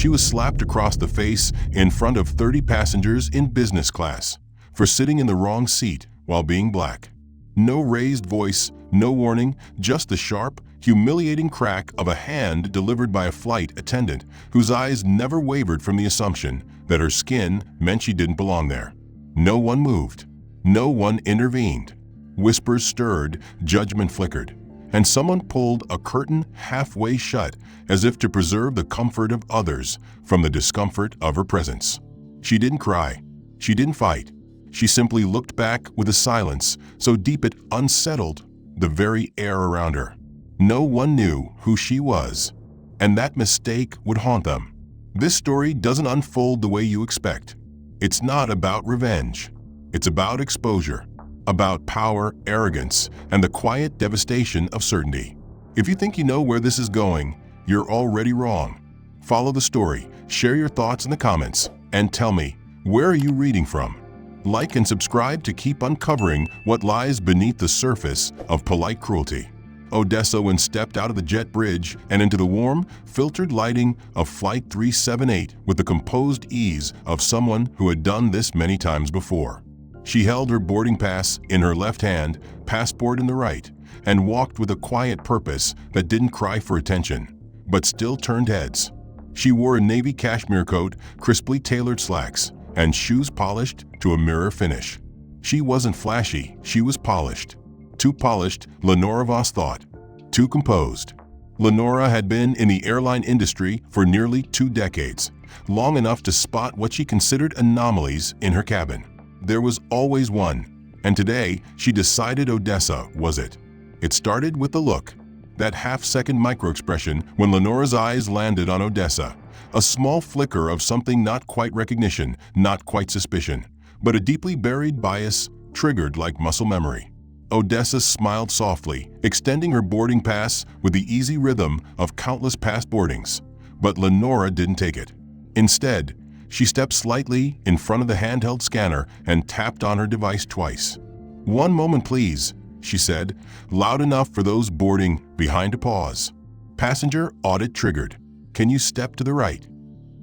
She was slapped across the face in front of 30 passengers in business class for sitting in the wrong seat while being black. No raised voice, no warning, just the sharp, humiliating crack of a hand delivered by a flight attendant whose eyes never wavered from the assumption that her skin meant she didn't belong there. No one moved. No one intervened. Whispers stirred, judgment flickered, and someone pulled a curtain halfway shut as if to preserve the comfort of others from the discomfort of her presence. She didn't cry. She didn't fight. She simply looked back with a silence so deep it unsettled the very air around her. No one knew who she was, and that mistake would haunt them. This story doesn't unfold the way you expect. It's not about revenge. It's about exposure, about power, arrogance, and the quiet devastation of certainty. If you think you know where this is going, you're already wrong. Follow the story, share your thoughts in the comments, and tell me, where are you reading from? Like and subscribe to keep uncovering what lies beneath the surface of polite cruelty. Odessawan stepped out of the jet bridge and into the warm, filtered lighting of Flight 378 with the composed ease of someone who had done this many times before. She held her boarding pass in her left hand, passport in the right, and walked with a quiet purpose that didn't cry for attention, but still turned heads. She wore a navy cashmere coat, crisply tailored slacks, and shoes polished to a mirror finish. She wasn't flashy, she was polished. Too polished, Lenora Wacth thought. Too composed. Lenora had been in the airline industry for nearly 2 decades, long enough to spot what she considered anomalies in her cabin. There was always one, and today she decided Odessa was it. It started with the look, that half-second micro-expression when Lenora's eyes landed on Odessa, a small flicker of something not quite recognition, not quite suspicion, but a deeply buried bias triggered like muscle memory. Odessa smiled softly, extending her boarding pass with the easy rhythm of countless past boardings. But Lenora didn't take it. Instead, she stepped slightly in front of the handheld scanner and tapped on her device twice. "One moment, please," she said, loud enough for those boarding behind to pause. "Passenger audit triggered. Can you step to the right?"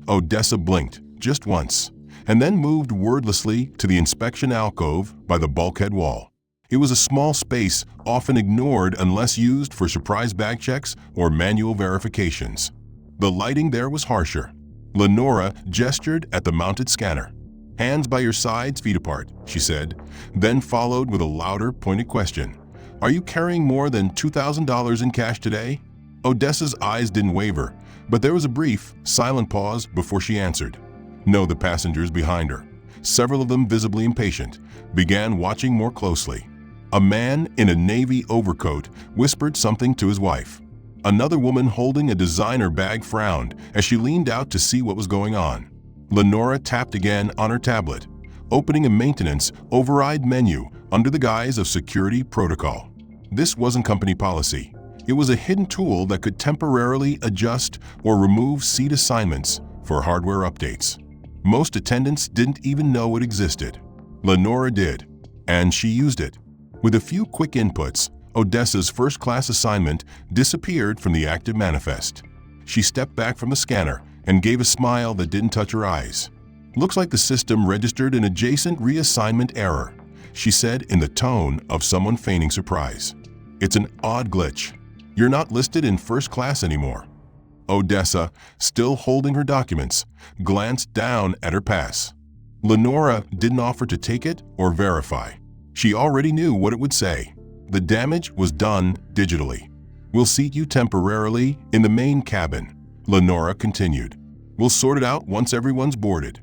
Odessa blinked just once, and then moved wordlessly to the inspection alcove by the bulkhead wall. It was a small space often ignored unless used for surprise bag checks or manual verifications. The lighting there was harsher. Lenora gestured at the mounted scanner. "Hands by your sides, feet apart," she said, then followed with a louder, pointed question. "Are you carrying more than $2,000 in cash today?" Odessa's eyes didn't waver, but there was a brief, silent pause before she answered. No, the passengers behind her, several of them visibly impatient, began watching more closely. A man in a navy overcoat whispered something to his wife. Another woman holding a designer bag frowned as she leaned out to see what was going on. Lenora tapped again on her tablet, opening a maintenance override menu under the guise of security protocol. This wasn't company policy. It was a hidden tool that could temporarily adjust or remove seat assignments for hardware updates. Most attendants didn't even know it existed. Lenora did, and she used it. With a few quick inputs, Odessa's first-class assignment disappeared from the active manifest. She stepped back from the scanner and gave a smile that didn't touch her eyes. "Looks like the system registered an adjacent reassignment error," she said in the tone of someone feigning surprise. "It's an odd glitch. You're not listed in first class anymore." Odessa, still holding her documents, glanced down at her pass. Lenora didn't offer to take it or verify. She already knew what it would say. The damage was done digitally. "We'll seat you temporarily in the main cabin," Lenora continued. "We'll sort it out once everyone's boarded."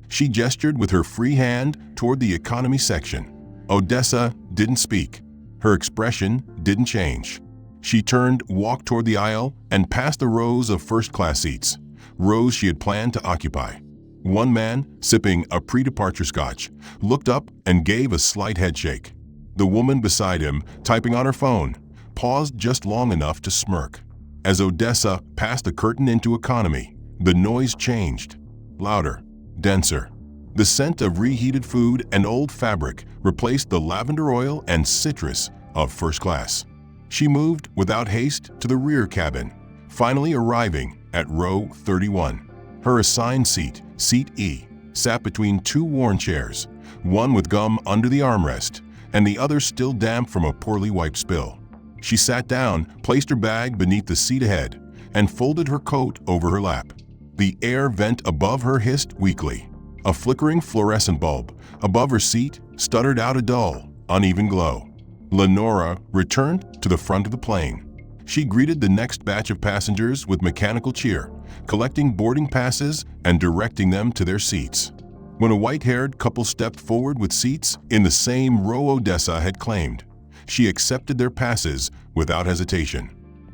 She gestured with her free hand toward the economy section. Odessa didn't speak. Her expression didn't change. She turned, walked toward the aisle, and past the rows of first-class seats, rows she had planned to occupy. One man, sipping a pre-departure scotch, looked up and gave a slight headshake. The woman beside him, typing on her phone, paused just long enough to smirk. As Odessa passed the curtain into economy, the noise changed. Louder, denser. The scent of reheated food and old fabric replaced the lavender oil and citrus of first class. She moved without haste to the rear cabin, finally arriving at row 31. Her assigned seat, Seat E, sat between two worn chairs, one with gum under the armrest, and the other still damp from a poorly wiped spill. She sat down, placed her bag beneath the seat ahead, and folded her coat over her lap. The air vent above her hissed weakly. A flickering fluorescent bulb above her seat stuttered out a dull, uneven glow. Lenora returned to the front of the plane. She greeted the next batch of passengers with mechanical cheer, collecting boarding passes and directing them to their seats. When a white-haired couple stepped forward with seats in the same row Odessa had claimed, she accepted their passes without hesitation.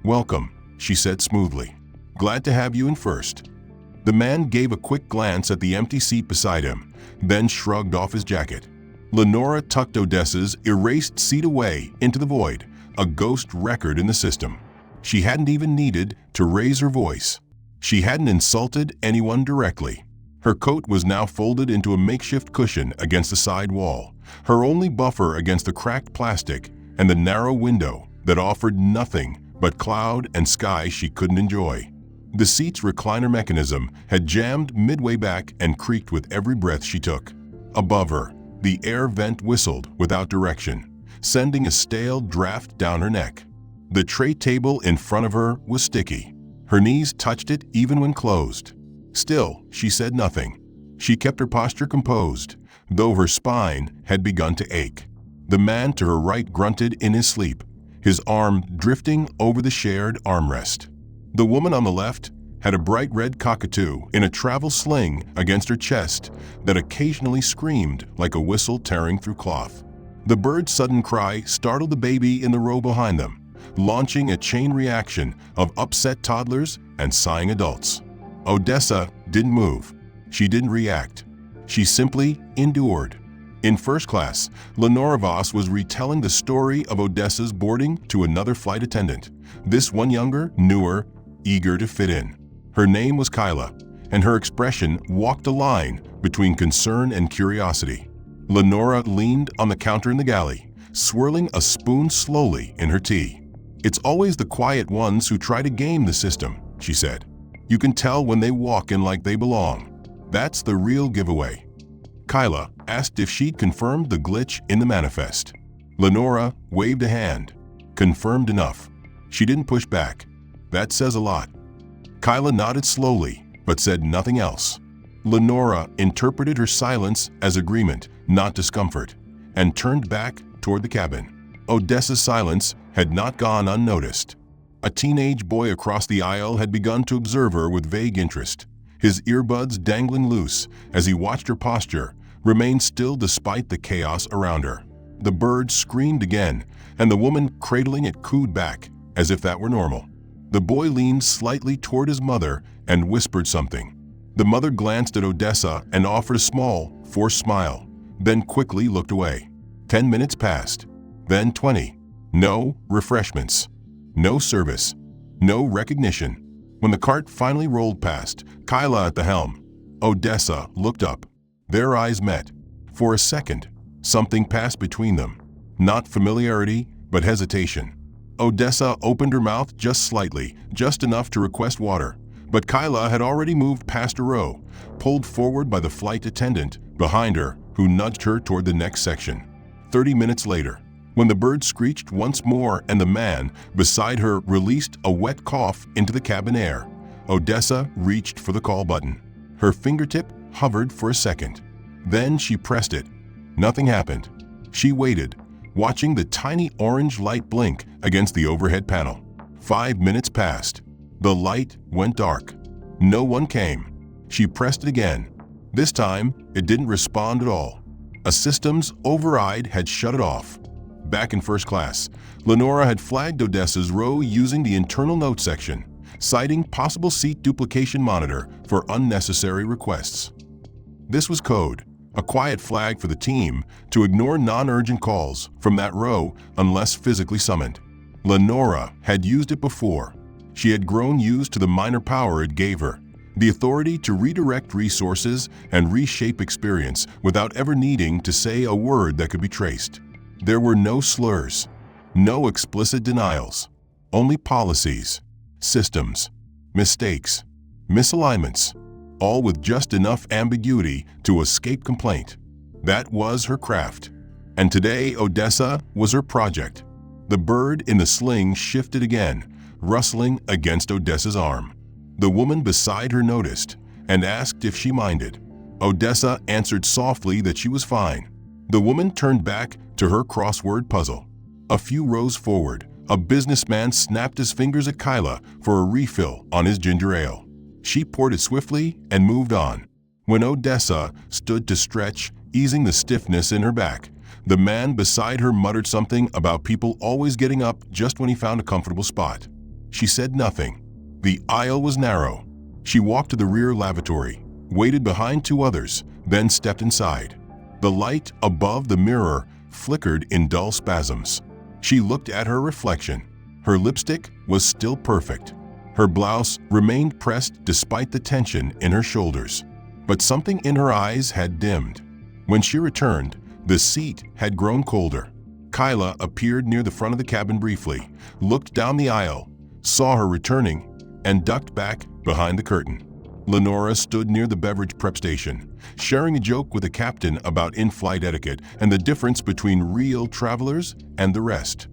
"Welcome," she said smoothly. "Glad to have you in first." The man gave a quick glance at the empty seat beside him, then shrugged off his jacket. Lenora tucked Odessa's erased seat away into the void, a ghost record in the system. She hadn't even needed to raise her voice. She hadn't insulted anyone directly. Her coat was now folded into a makeshift cushion against the side wall, her only buffer against the cracked plastic and the narrow window that offered nothing but cloud and sky she couldn't enjoy. The seat's recliner mechanism had jammed midway back and creaked with every breath she took. Above her, the air vent whistled without direction, sending a stale draft down her neck. The tray table in front of her was sticky. Her knees touched it even when closed. Still, she said nothing. She kept her posture composed, though her spine had begun to ache. The man to her right grunted in his sleep, his arm drifting over the shared armrest. The woman on the left had a bright red cockatoo in a travel sling against her chest that occasionally screamed like a whistle tearing through cloth. The bird's sudden cry startled the baby in the row behind them, launching a chain reaction of upset toddlers and sighing adults. Odessa didn't move. She didn't react. She simply endured. In first class, Lenora Wacth was retelling the story of Odessa's boarding to another flight attendant, this one younger, newer, eager to fit in. Her name was Kyla, and her expression walked a line between concern and curiosity. Lenora leaned on the counter in the galley, swirling a spoon slowly in her tea. "It's always the quiet ones who try to game the system," she said. "You can tell when they walk in like they belong. That's the real giveaway." Kyla asked if she'd confirmed the glitch in the manifest. Lenora waved a hand. Confirmed enough. She didn't push back. That says a lot. Kyla nodded slowly, but said nothing else. Lenora interpreted her silence as agreement, not discomfort, and turned back toward the cabin. Odessa's silence had not gone unnoticed. A teenage boy across the aisle had begun to observe her with vague interest, his earbuds dangling loose as he watched her posture remain still despite the chaos around her. The bird screamed again, and the woman cradling it cooed back, as if that were normal. The boy leaned slightly toward his mother and whispered something. The mother glanced at Odessa and offered a small, forced smile, then quickly looked away. 10 minutes passed, then 20. No refreshments, no service, no recognition. When the cart finally rolled past, Kyla at the helm, Odessa looked up. Their eyes met. For a second, something passed between them. Not familiarity, but hesitation. Odessa opened her mouth just slightly, just enough to request water, but Kyla had already moved past a row, pulled forward by the flight attendant behind her, who nudged her toward the next section. 30 minutes later, when the bird screeched once more and the man beside her released a wet cough into the cabin air, Odessa reached for the call button. Her fingertip hovered for a second. Then she pressed it. Nothing happened. She waited, watching the tiny orange light blink against the overhead panel. 5 minutes passed. The light went dark. No one came. She pressed it again. This time, it didn't respond at all. A system's override had shut it off. Back in first class, Lenora had flagged Odessa's row using the internal note section, citing possible seat duplication monitor for unnecessary requests. This was code, a quiet flag for the team to ignore non-urgent calls from that row unless physically summoned. Lenora had used it before. She had grown used to the minor power it gave her, the authority to redirect resources and reshape experience without ever needing to say a word that could be traced. There were no slurs, no explicit denials, only policies, systems, mistakes, misalignments. all with just enough ambiguity to escape complaint. That was her craft. And today, Odessa was her project. The bird in the sling shifted again, rustling against Odessa's arm. The woman beside her noticed and asked if she minded. Odessa answered softly that she was fine. The woman turned back to her crossword puzzle. A few rows forward, a businessman snapped his fingers at Kyla for a refill on his ginger ale. She poured it swiftly and moved on. When Odessa stood to stretch, easing the stiffness in her back, the man beside her muttered something about people always getting up just when he found a comfortable spot. She said nothing. The aisle was narrow. She walked to the rear lavatory, waited behind two others, then stepped inside. The light above the mirror flickered in dull spasms. She looked at her reflection. Her lipstick was still perfect. Her blouse remained pressed despite the tension in her shoulders. But something in her eyes had dimmed. When she returned, the seat had grown colder. Kyla appeared near the front of the cabin briefly, looked down the aisle, saw her returning, and ducked back behind the curtain. Lenora stood near the beverage prep station, sharing a joke with the captain about in-flight etiquette and the difference between real travelers and the rest.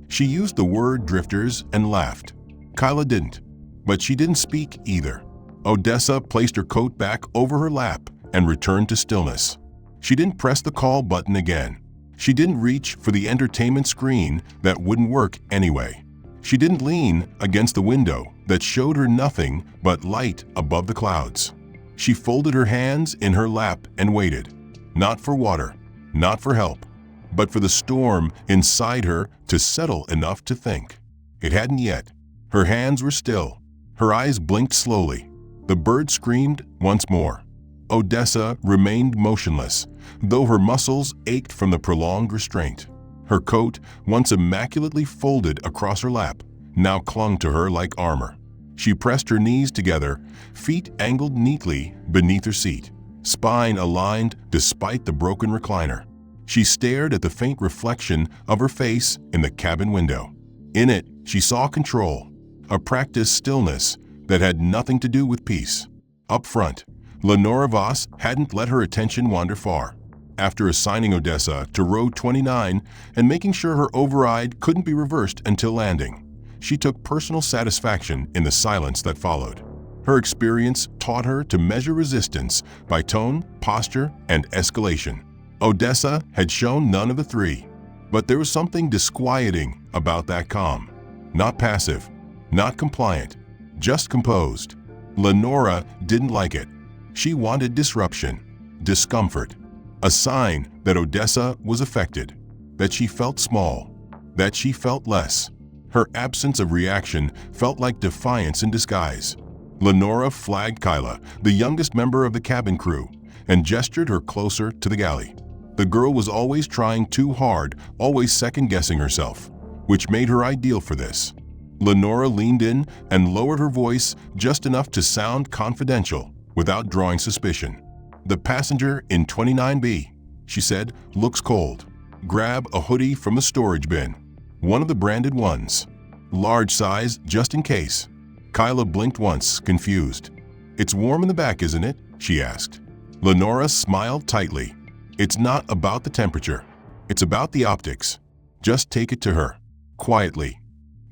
She used the word drifters and laughed. Kyla didn't, but she didn't speak either. Odessa placed her coat back over her lap and returned to stillness. She didn't press the call button again. She didn't reach for the entertainment screen that wouldn't work anyway. She didn't lean against the window that showed her nothing but light above the clouds. She folded her hands in her lap and waited, not for water, not for help, but for the storm inside her to settle enough to think. It hadn't yet. Her hands were still. Her eyes blinked slowly. The bird screamed once more. Odessa remained motionless, though her muscles ached from the prolonged restraint. Her coat, once immaculately folded across her lap, now clung to her like armor. She pressed her knees together, feet angled neatly beneath her seat, spine aligned despite the broken recliner. She stared at the faint reflection of her face in the cabin window. In it, she saw control, a practiced stillness that had nothing to do with peace. Up front, Lenora Wacth hadn't let her attention wander far. After assigning Odessa to row 29 and making sure her override couldn't be reversed until landing, she took personal satisfaction in the silence that followed. Her experience taught her to measure resistance by tone, posture, and escalation. Odessa had shown none of the three, but there was something disquieting about that calm. Not passive, not compliant, just composed. Lenora didn't like it. She wanted disruption, discomfort, a sign that Odessa was affected, that she felt small, that she felt less. Her absence of reaction felt like defiance in disguise. Lenora flagged Kyla, the youngest member of the cabin crew, and gestured her closer to the galley. The girl was always trying too hard, always second-guessing herself, which made her ideal for this. Lenora leaned in and lowered her voice just enough to sound confidential, without drawing suspicion. "The passenger in 29B," she said, "looks cold. Grab a hoodie from the storage bin. One of the branded ones. Large size, just in case." Kyla blinked once, confused. "It's warm in the back, isn't it?" she asked. Lenora smiled tightly. "It's not about the temperature. It's about the optics. Just take it to her." Quietly.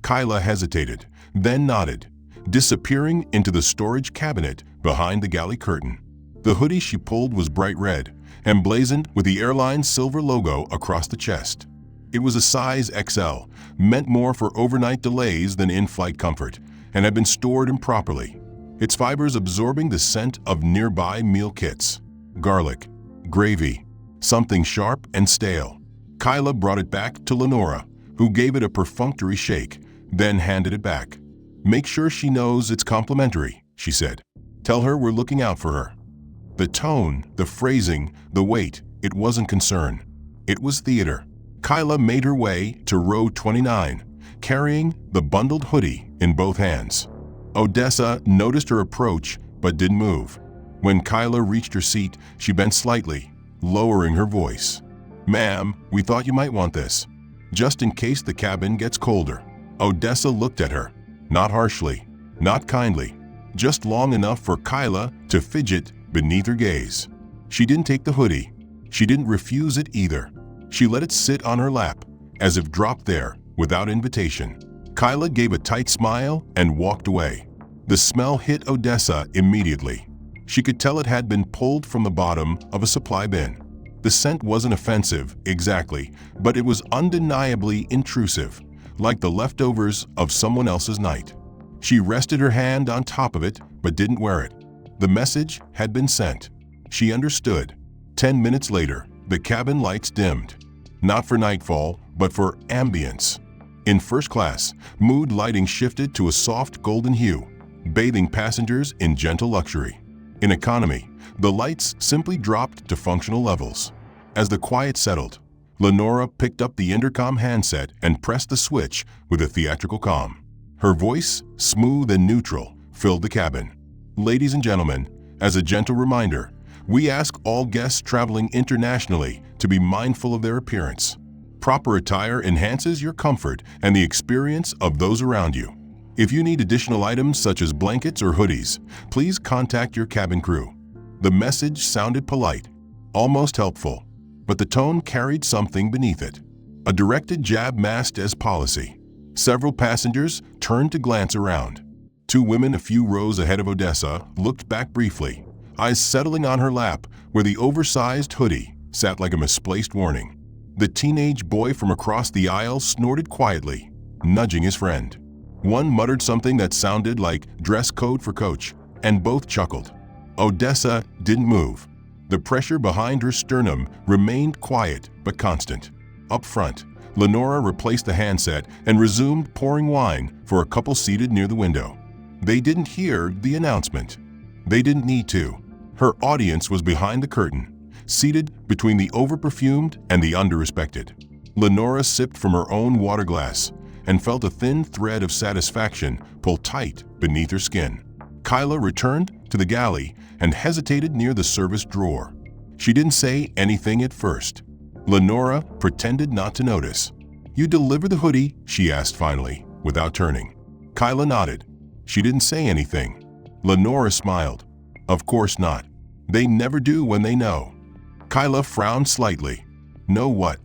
Kyla hesitated, then nodded, disappearing into the storage cabinet behind the galley curtain. The hoodie she pulled was bright red, emblazoned with the Airline silver logo across the chest. It was a size XL, meant more for overnight delays than in-flight comfort, and had been stored improperly, its fibers absorbing the scent of nearby meal kits. Garlic, gravy, something sharp and stale. Kyla brought it back to Lenora, who gave it a perfunctory shake, then handed it back. "Make sure she knows it's complimentary," she said. "Tell her we're looking out for her." The tone, the phrasing, the weight, it wasn't concern. It was theater. Kyla made her way to row 29, carrying the bundled hoodie in both hands. Odessa noticed her approach but didn't move. When Kyla reached her seat, she bent slightly, lowering her voice. "Ma'am, we thought you might want this, just in case the cabin gets colder." Odessa looked at her, not harshly, not kindly, just long enough for Kyla to fidget beneath her gaze. She didn't take the hoodie. She didn't refuse it either. She let it sit on her lap, as if dropped there without invitation. Kyla gave a tight smile and walked away. The smell hit Odessa immediately. She could tell it had been pulled from the bottom of a supply bin. The scent wasn't offensive, exactly, but it was undeniably intrusive, like the leftovers of someone else's night. She rested her hand on top of it, but didn't wear it. The message had been sent. She understood. 10 minutes later, the cabin lights dimmed. Not for nightfall, but for ambience. In first class, mood lighting shifted to a soft golden hue, bathing passengers in gentle luxury. In economy, the lights simply dropped to functional levels. As the quiet settled, Lenora picked up the intercom handset and pressed the switch with a theatrical calm. Her voice, smooth and neutral, filled the cabin. Ladies and gentlemen, as a gentle reminder, we ask all guests traveling internationally to be mindful of their appearance. Proper attire enhances your comfort and the experience of those around you. If you need additional items such as blankets or hoodies, please contact your cabin crew. The message sounded polite, almost helpful, but the tone carried something beneath it. A directed jab masked as policy. Several passengers turned to glance around. Two women a few rows ahead of Odessa looked back briefly, eyes settling on her lap where the oversized hoodie sat like a misplaced warning. The teenage boy from across the aisle snorted quietly, nudging his friend. One muttered something that sounded like dress code for coach, and both chuckled. Odessa didn't move. The pressure behind her sternum remained quiet but constant. Up front, Lenora replaced the handset and resumed pouring wine for a couple seated near the window. They didn't hear the announcement. They didn't need to. Her audience was behind the curtain, seated between the over-perfumed and the under-respected. Lenora sipped from her own water glass and felt a thin thread of satisfaction pull tight beneath her skin. Kyla returned to the galley and hesitated near the service drawer. She didn't say anything at first. Lenora pretended not to notice. "You deliver the hoodie?" she asked finally, without turning. Kyla nodded. She didn't say anything. Lenora smiled. "Of course not. They never do when they know." Kyla frowned slightly. "Know what?"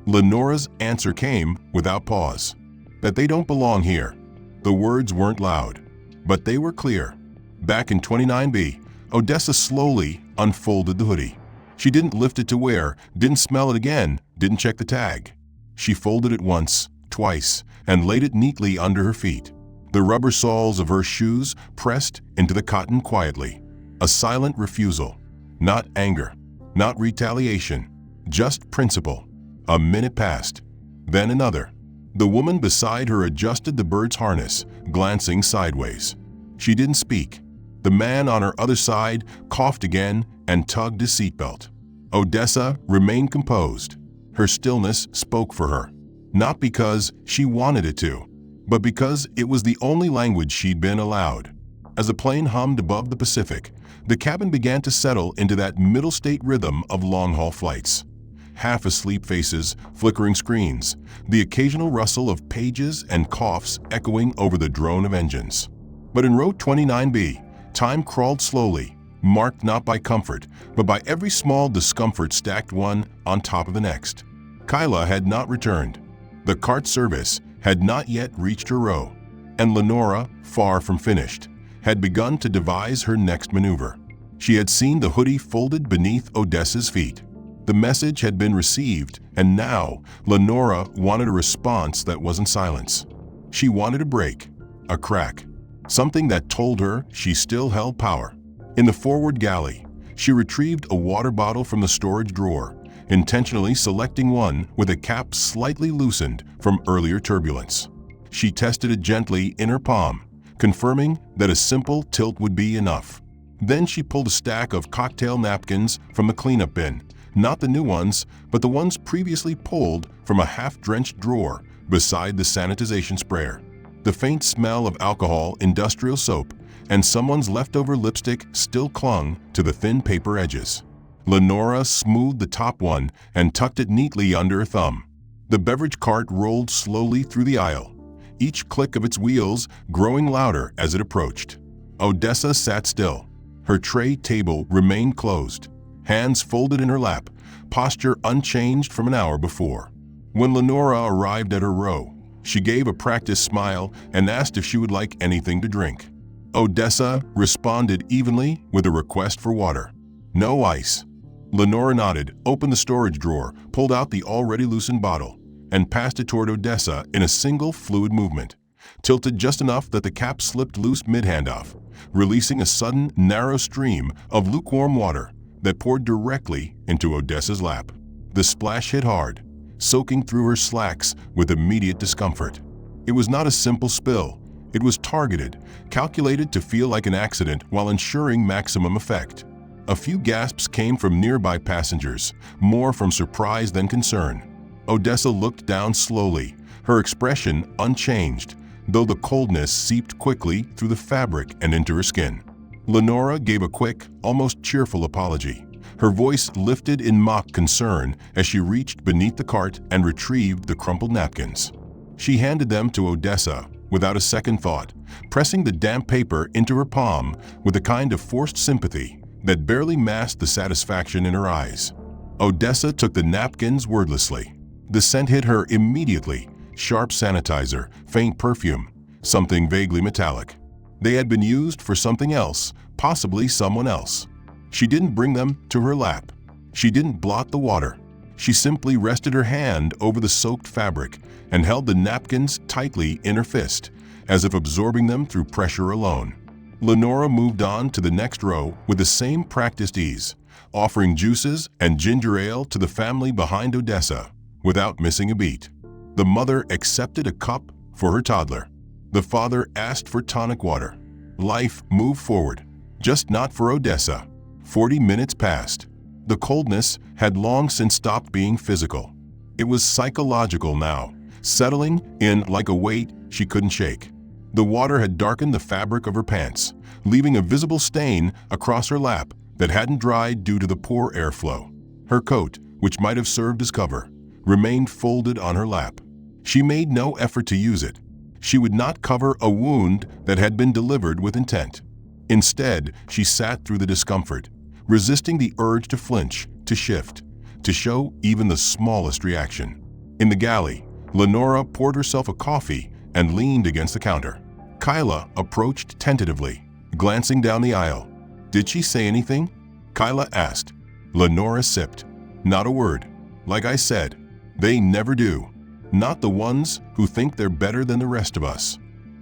Lenora's answer came without pause. "That they don't belong here." The words weren't loud, but they were clear. Back in 29B, Odessa slowly unfolded the hoodie. She didn't lift it to wear, didn't smell it again, didn't check the tag. She folded it once, twice, and laid it neatly under her feet. The rubber soles of her shoes pressed into the cotton quietly. A silent refusal. Not anger, not retaliation, just principle. A minute passed, then another. The woman beside her adjusted the bird's harness, glancing sideways. She didn't speak. The man on her other side coughed again and tugged his seatbelt. Odessa remained composed. Her stillness spoke for her, not because she wanted it to, but because it was the only language she'd been allowed. As the plane hummed above the Pacific, the cabin began to settle into that middle-state rhythm of long-haul flights. Half-asleep faces, flickering screens, the occasional rustle of pages and coughs echoing over the drone of engines. But en route 29B, time crawled slowly, marked not by comfort, but by every small discomfort stacked one on top of the next. Kyla had not returned. The cart service had not yet reached her row, and Lenora, far from finished, had begun to devise her next maneuver. She had seen the hoodie folded beneath Odessa's feet. The message had been received, and now Lenora wanted a response that wasn't silence. She wanted a break, a crack, something that told her she still held power. In the forward galley, she retrieved a water bottle from the storage drawer, intentionally selecting one with a cap slightly loosened from earlier turbulence. She tested it gently in her palm, confirming that a simple tilt would be enough. Then she pulled a stack of cocktail napkins from the cleanup bin, not the new ones, but the ones previously pulled from a half-drenched drawer beside the sanitization sprayer. The faint smell of alcohol, industrial soap, and someone's leftover lipstick still clung to the thin paper edges. Lenora smoothed the top one and tucked it neatly under her thumb. The beverage cart rolled slowly through the aisle, each click of its wheels growing louder as it approached. Odessa sat still. Her tray table remained closed, hands folded in her lap, posture unchanged from an hour before. When Lenora arrived at her row, she gave a practiced smile and asked if she would like anything to drink. Odessa responded evenly with a request for water. No ice. Lenora nodded, opened the storage drawer, pulled out the already loosened bottle, and passed it toward Odessa in a single fluid movement, tilted just enough that the cap slipped loose mid-handoff, releasing a sudden, narrow stream of lukewarm water that poured directly into Odessa's lap. The splash hit hard, soaking through her slacks with immediate discomfort. It was not a simple spill. It was targeted, calculated to feel like an accident while ensuring maximum effect. A few gasps came from nearby passengers, more from surprise than concern. Odessa looked down slowly, her expression unchanged, though the coldness seeped quickly through the fabric and into her skin. Lenora gave a quick, almost cheerful apology. Her voice lifted in mock concern as she reached beneath the cart and retrieved the crumpled napkins. She handed them to Odessa without a second thought, pressing the damp paper into her palm with a kind of forced sympathy that barely masked the satisfaction in her eyes. Odessa took the napkins wordlessly. The scent hit her immediately, sharp sanitizer, faint perfume, something vaguely metallic. They had been used for something else, possibly someone else. She didn't bring them to her lap. She didn't blot the water. She simply rested her hand over the soaked fabric and held the napkins tightly in her fist, as if absorbing them through pressure alone. Lenora moved on to the next row with the same practiced ease, offering juices and ginger ale to the family behind Odessa, without missing a beat. The mother accepted a cup for her toddler. The father asked for tonic water. Life moved forward, just not for Odessa. 40 minutes passed. The coldness had long since stopped being physical. It was psychological now, settling in like a weight she couldn't shake. The water had darkened the fabric of her pants, leaving a visible stain across her lap that hadn't dried due to the poor airflow. Her coat, which might have served as cover, remained folded on her lap. She made no effort to use it. She would not cover a wound that had been delivered with intent. Instead, she sat through the discomfort, resisting the urge to flinch, to shift, to show even the smallest reaction. In the galley, Lenora poured herself a coffee and leaned against the counter. Kyla approached tentatively, glancing down the aisle. "Did she say anything?" Kyla asked. Lenora sipped. "Not a word. Like I said, they never do. Not the ones who think they're better than the rest of us."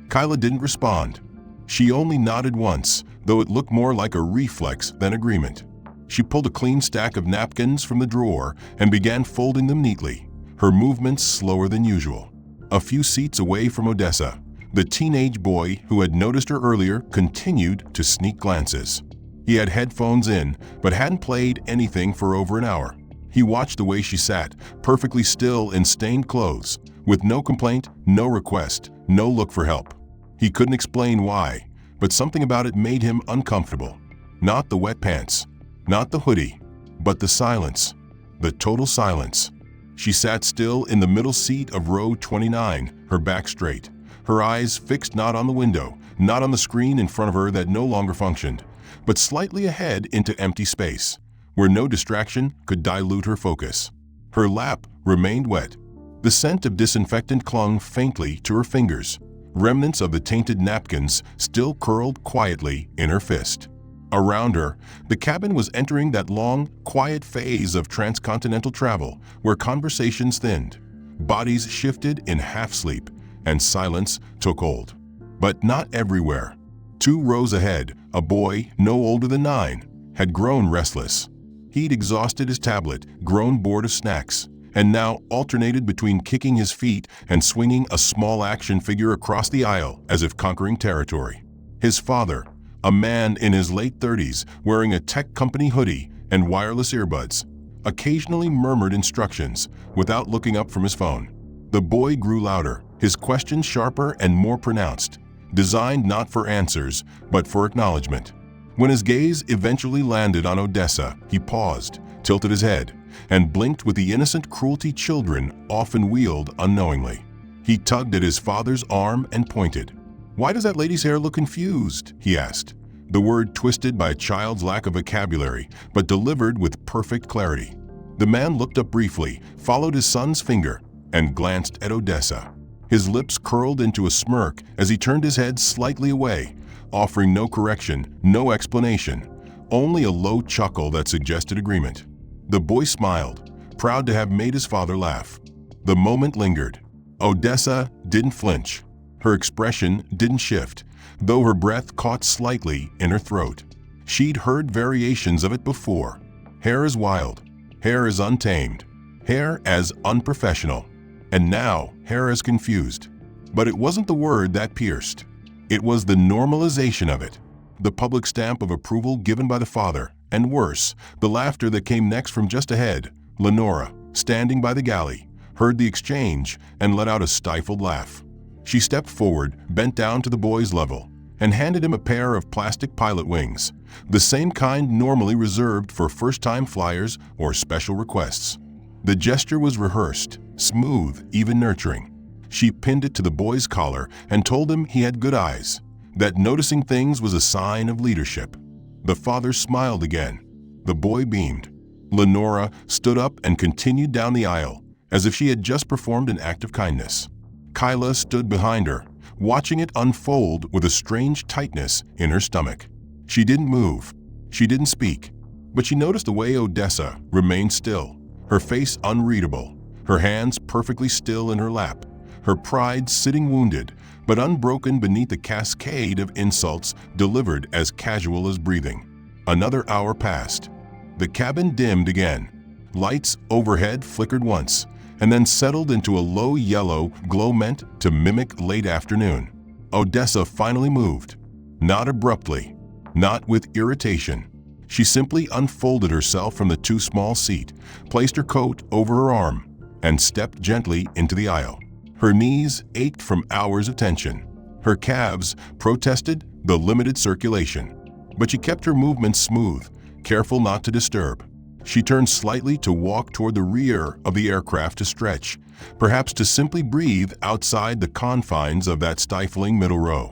Kyla didn't respond. She only nodded once, though it looked more like a reflex than agreement. She pulled a clean stack of napkins from the drawer and began folding them neatly, her movements slower than usual. A few seats away from Odessa, the teenage boy who had noticed her earlier continued to sneak glances. He had headphones in, but hadn't played anything for over an hour. He watched the way she sat, perfectly still in stained clothes, with no complaint, no request, no look for help. He couldn't explain why, but something about it made him uncomfortable. Not the wet pants, not the hoodie, but the silence, the total silence. She sat still in the middle seat of row 29, her back straight, her eyes fixed not on the window, not on the screen in front of her that no longer functioned, but slightly ahead into empty space, where no distraction could dilute her focus. Her lap remained wet. The scent of disinfectant clung faintly to her fingers. Remnants of the tainted napkins still curled quietly in her fist. Around her, the cabin was entering that long, quiet phase of transcontinental travel where conversations thinned, bodies shifted in half-sleep, and silence took hold. But not everywhere. 2 rows ahead, a boy no older than 9 had grown restless. He'd exhausted his tablet, grown bored of snacks, and now alternated between kicking his feet and swinging a small action figure across the aisle as if conquering territory. His father, a man in his late 30s wearing a tech company hoodie and wireless earbuds, occasionally murmured instructions without looking up from his phone. The boy grew louder, his questions sharper and more pronounced, designed not for answers, but for acknowledgement. When his gaze eventually landed on Odessa, he paused, tilted his head, and blinked with the innocent cruelty children often wield unknowingly. He tugged at his father's arm and pointed. "Why does that lady's hair look confused?" he asked, the word twisted by a child's lack of vocabulary, but delivered with perfect clarity. The man looked up briefly, followed his son's finger, and glanced at Odessa. His lips curled into a smirk as he turned his head slightly away, offering no correction, no explanation, only a low chuckle that suggested agreement. The boy smiled, proud to have made his father laugh. The moment lingered. Odessa didn't flinch. Her expression didn't shift, though her breath caught slightly in her throat. She'd heard variations of it before. Hair is wild. Hair is untamed. Hair as unprofessional. And now, hair is confused. But it wasn't the word that pierced. It was the normalization of it. The public stamp of approval given by the father, and worse, the laughter that came next from just ahead. Lenora, standing by the galley, heard the exchange and let out a stifled laugh. She stepped forward, bent down to the boy's level, and handed him a pair of plastic pilot wings, the same kind normally reserved for first-time flyers or special requests. The gesture was rehearsed, smooth, even nurturing. She pinned it to the boy's collar and told him he had good eyes, that noticing things was a sign of leadership. The father smiled again. The boy beamed. Lenora stood up and continued down the aisle, as if she had just performed an act of kindness. Kyla stood behind her, watching it unfold with a strange tightness in her stomach. She didn't move. She didn't speak. But she noticed the way Odessa remained still, her face unreadable, her hands perfectly still in her lap, her pride sitting wounded, but unbroken beneath the cascade of insults delivered as casual as breathing. Another hour passed. The cabin dimmed again. Lights overhead flickered once, and then settled into a low yellow glow meant to mimic late afternoon. Odessa finally moved. Not abruptly, not with irritation. She simply unfolded herself from the too small seat, placed her coat over her arm, and stepped gently into the aisle. Her knees ached from hours of tension. Her calves protested the limited circulation. But she kept her movements smooth, careful not to disturb. She turned slightly to walk toward the rear of the aircraft to stretch, perhaps to simply breathe outside the confines of that stifling middle row.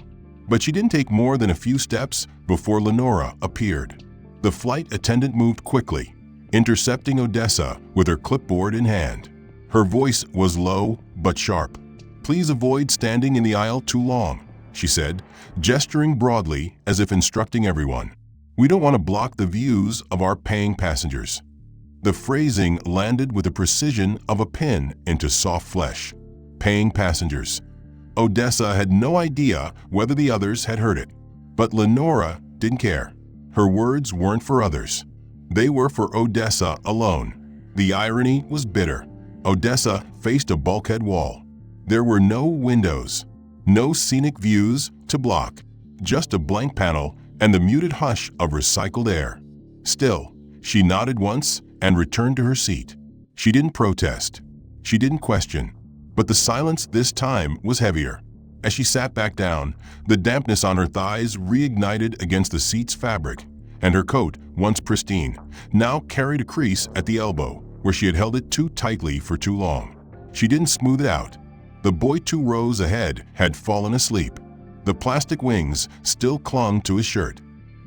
But she didn't take more than a few steps before Lenora appeared. The flight attendant moved quickly, intercepting Odessa with her clipboard in hand. Her voice was low but sharp. "Please avoid standing in the aisle too long," she said, gesturing broadly as if instructing everyone. "We don't want to block the views of our paying passengers." The phrasing landed with the precision of a pin into soft flesh. Paying passengers. Odessa had no idea whether the others had heard it, but Lenora didn't care. Her words weren't for others. They were for Odessa alone. The irony was bitter. Odessa faced a bulkhead wall. There were no windows, no scenic views to block, just a blank panel and the muted hush of recycled air. Still, she nodded once and returned to her seat. She didn't protest. She didn't question. But the silence this time was heavier. As she sat back down, the dampness on her thighs reignited against the seat's fabric, and her coat, once pristine, now carried a crease at the elbow where she had held it too tightly for too long. She didn't smooth it out. The boy 2 rows ahead had fallen asleep. The plastic wings still clung to his shirt.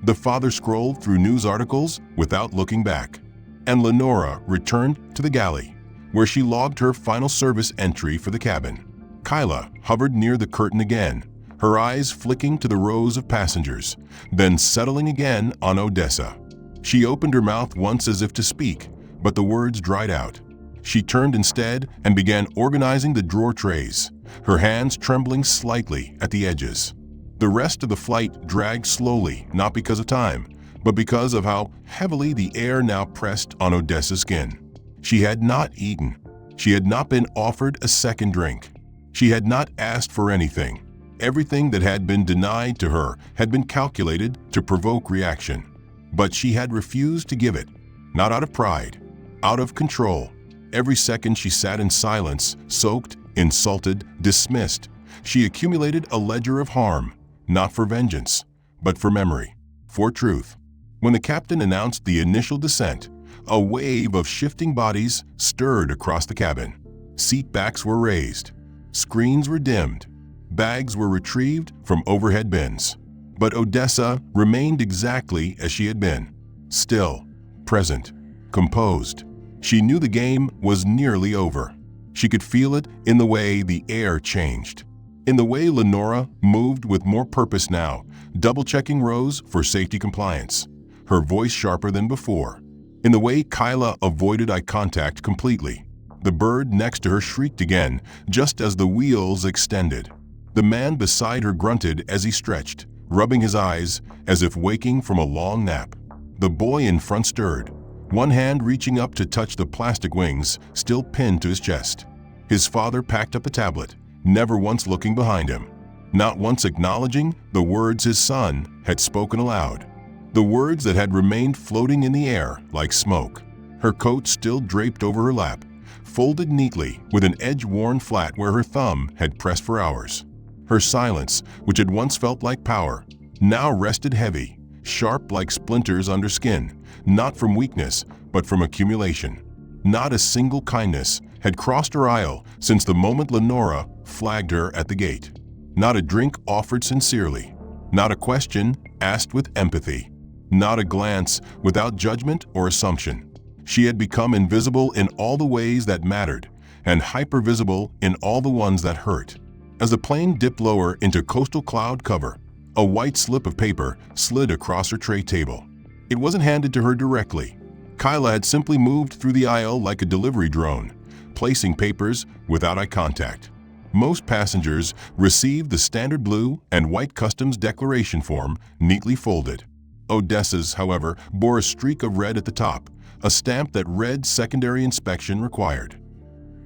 The father scrolled through news articles without looking back. And Lenora returned to the galley, where she logged her final service entry for the cabin. Kyla hovered near the curtain again, her eyes flicking to the rows of passengers, then settling again on Odessa. She opened her mouth once as if to speak, but the words dried out. She turned instead and began organizing the drawer trays, her hands trembling slightly at the edges. The rest of the flight dragged slowly, not because of time, but because of how heavily the air now pressed on Odessa's skin. She had not eaten. She had not been offered a second drink. She had not asked for anything. Everything that had been denied to her had been calculated to provoke reaction. But she had refused to give it, not out of pride, out of control. Every second she sat in silence, soaked, insulted, dismissed. She accumulated a ledger of harm, not for vengeance, but for memory, for truth. When the captain announced the initial descent, a wave of shifting bodies stirred across the cabin. Seat backs were raised. Screens were dimmed. Bags were retrieved from overhead bins. But Odessa remained exactly as she had been. Still, present, composed. She knew the game was nearly over. She could feel it in the way the air changed. In the way Lenora moved with more purpose now, double-checking rows for safety compliance. Her voice sharper than before. In the way Kyla avoided eye contact completely. The bird next to her shrieked again, just as the wheels extended. The man beside her grunted as he stretched, rubbing his eyes as if waking from a long nap. The boy in front stirred, one hand reaching up to touch the plastic wings still pinned to his chest. His father packed up a tablet, never once looking behind him, not once acknowledging the words his son had spoken aloud. The words that had remained floating in the air like smoke. Her coat still draped over her lap, folded neatly with an edge worn flat where her thumb had pressed for hours. Her silence, which had once felt like power, now rested heavy, sharp like splinters under skin, not from weakness, but from accumulation. Not a single kindness had crossed her aisle since the moment Lenora flagged her at the gate. Not a drink offered sincerely. Not a question asked with empathy. Not a glance without judgment or assumption. She had become invisible in all the ways that mattered, and hypervisible in all the ones that hurt. As the plane dipped lower into coastal cloud cover, a white slip of paper slid across her tray table. It wasn't handed to her directly. Kyla had simply moved through the aisle like a delivery drone, placing papers without eye contact. Most passengers received the standard blue and white customs declaration form neatly folded. Odessa's, however, bore a streak of red at the top, a stamp that read secondary inspection required.